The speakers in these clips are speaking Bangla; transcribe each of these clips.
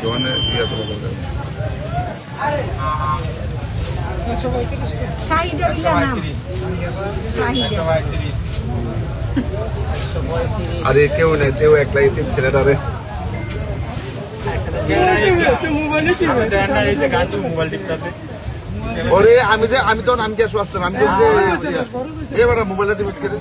দোকানে ইয়ে করে দেবে। আরে কেউ নেই, কেউ একলাই তিন ছেলেটারে ওরে আমি তো নাম কি আসলাম আমি এবার মোবাইলটা টিপস করে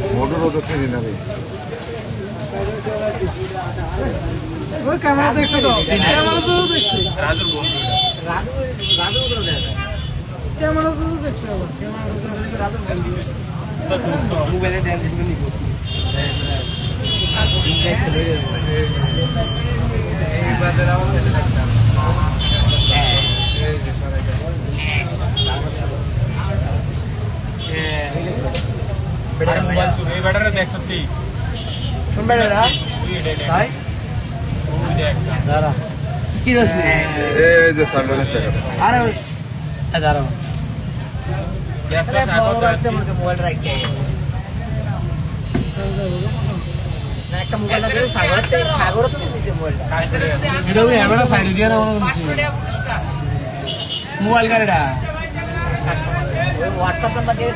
মোটর হতো চিনি না রে ক্যামেরা দেখছো তো ক্যামেরা তো দেখছি ক্যামেরা তো দেখছো মোবাইলে ড্যান্স নিব দেখ সত্যি কি দোষ এই যে সামনে আরে দাঁড়াও মোবাইল রাখতে একটা মোবাইল সাগরতে দিয়েছে মোবাইলটা সাইডে দিয়ে না মোবাইল গাড়িটা হোয়াটসঅ্যাপ নাম্বার দিয়ে